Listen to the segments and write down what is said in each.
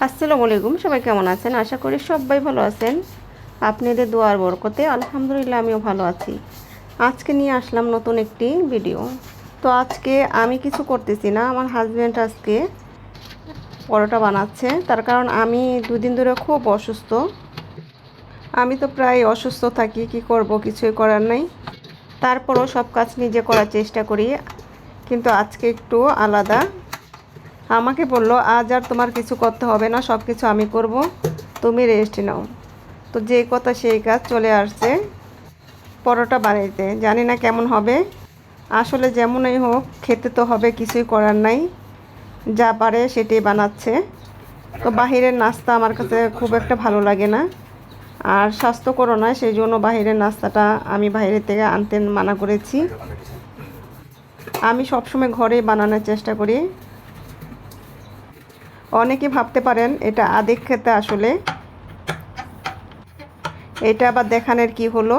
আসসালামু আলাইকুম, সবাই কেমন আছেন? আশা করি সবাই ভালো আছেন। আপনাদের দোয়ার বরকতে আলহামদুলিল্লাহ আমিও ভালো আছি। আজকে নিয়ে আসলাম নতুন একটি ভিডিও। তো আজকে আমি কিছু করতেছি না, আমার হাজব্যান্ড আজকে পরোটা বানাচ্ছে। তার কারণ আমি দুদিন ধরে খুব অসুস্থ। আমি তো প্রায় অসুস্থ থাকি, কি করব, কিছুই করার নাই। তারপরও সব কাজ নিজে করার চেষ্টা করি, কিন্তু আজকে একটু আলাদা। আমাকে বলল, আজ আর তোমার কিছু করতে হবে না, সব কিছু আমি করব, তুমি রেস্ট নাও। তো যে কথা সেই কাজ, চলে আসছে পরোটা বানাইতে। জানি না কেমন হবে, আসলে যেমনই হোক খেতে তো হবে, কিছুই করার নাই। যা পারে সেটাই বানাচ্ছে। তো বাহিরের নাস্তা আমার কাছে খুব একটা ভালো লাগে না, আর স্বাস্থ্যকরও নয়, সেই জন্য বাহিরের নাস্তাটা আমি বাইরে থেকে আনতে মানা করেছি। আমি সবসময় ঘরেই বানানোর চেষ্টা করি। অনেকে ভাবতে পারেন এটা আদিক খেতে, আসলে এটা আবার দেখানোর কি হলো।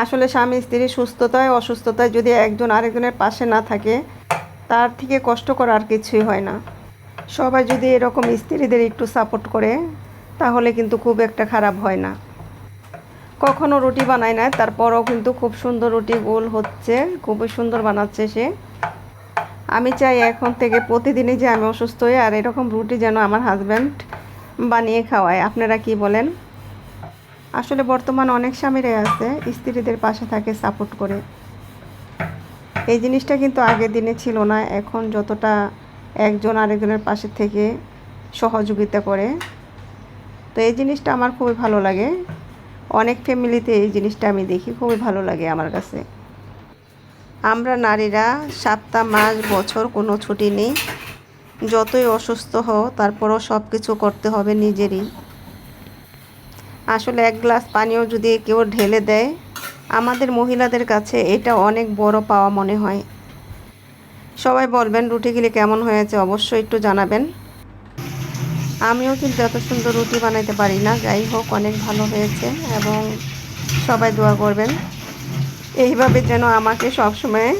আসলে স্বামী স্ত্রীর সুস্থতায় অসুস্থতায় যদি একজন আরেকজনের পাশে না থাকে, তার থেকে কষ্ট করা আর কিছুই হয় না। সবাই যদি এরকম স্ত্রীদের একটু সাপোর্ট করে, তাহলে কিন্তু খুব একটা খারাপ হয় না। কখনো রুটি বানায় না, তারপরও কিন্তু খুব সুন্দর রুটি গোল হচ্ছে, খুবই সুন্দর বানাচ্ছে সে। আমি চাই এখন থেকে প্রতিদিনই যে আমি অসুস্থ হই আর এরকম রুটি যেন আমার হাজব্যান্ড বানিয়ে খাওয়ায়। আপনারা কি বলেন? আসলে বর্তমান অনেক স্বামীরাই আছে স্ত্রীদের পাশে থাকে, সাপোর্ট করে। এই জিনিসটা কিন্তু আগের দিনে ছিল না, এখন যতটা একজন আরেকজনের পাশে থেকে সহযোগিতা করে। তো এই জিনিসটা আমার খুবই ভালো লাগে। অনেক ফ্যামিলিতে এই জিনিসটা আমি দেখি, খুবই ভালো লাগে আমার কাছে। আমরা নারীরা সপ্তাহ, মাস, বছর কোনো ছুটি নেই। যতই অসুস্থ হও, তারপরও সব কিছু করতে হবে নিজেরই। আসলে এক গ্লাস পানিও যদি কেউ ঢেলে দেয়, আমাদের মহিলাদের কাছে এটা অনেক বড় পাওয়া মনে হয়। সবাই বলবেন রুটিগুলি কেমন হয়েছে, অবশ্যই একটু জানাবেন। আমিও কিন্তু এত সুন্দর রুটি বানাইতে পারি না, যাই হোক অনেক ভালো হয়েছে, এবং সবাই দোয়া করবেন এইভাবে যেন আমাকে সবসময়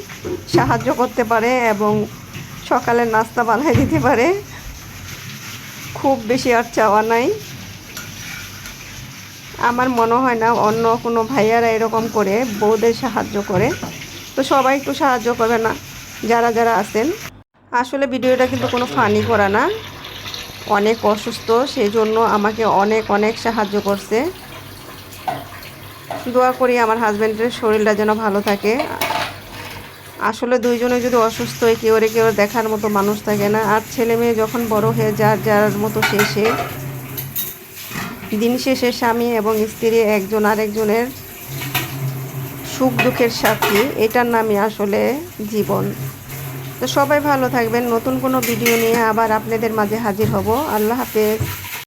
সাহায্য করতে পারে এবং সকালের নাস্তা বানিয়ে দিতে পারে। খুব বেশি আর চাওয়া নাই। আমার মনে হয় না অন্য কোনো ভাইয়ারা এরকম করে বউদের সাহায্য করে। তো সবাই একটু সাহায্য করবে না, যারা যারা আছেন। আসলে ভিডিওটা কিন্তু কোনো ফানি করা না, অনেক অসুস্থ, সেই জন্য আমাকে অনেক অনেক সাহায্য করছে। দোয়া করি আমার হাজব্যান্ডের শরীরটা যেন ভালো থাকে। আসলে দুইজনে যদি অসুস্থ হয়, কেউ দেখার মতো মানুষ থাকে না। আর ছেলে মেয়ে যখন বড় হয়ে যার যার মতো শেষে, দিন শেষে স্বামী এবং স্ত্রী একজন আরেকজনের সুখ দুঃখের সাথী, এটার নামই আসলে জীবন। তো সবাই ভালো থাকবেন। নতুন কোনো ভিডিও নিয়ে আবার আপনাদের মাঝে হাজির হব। আল্লাহ হাফেজ।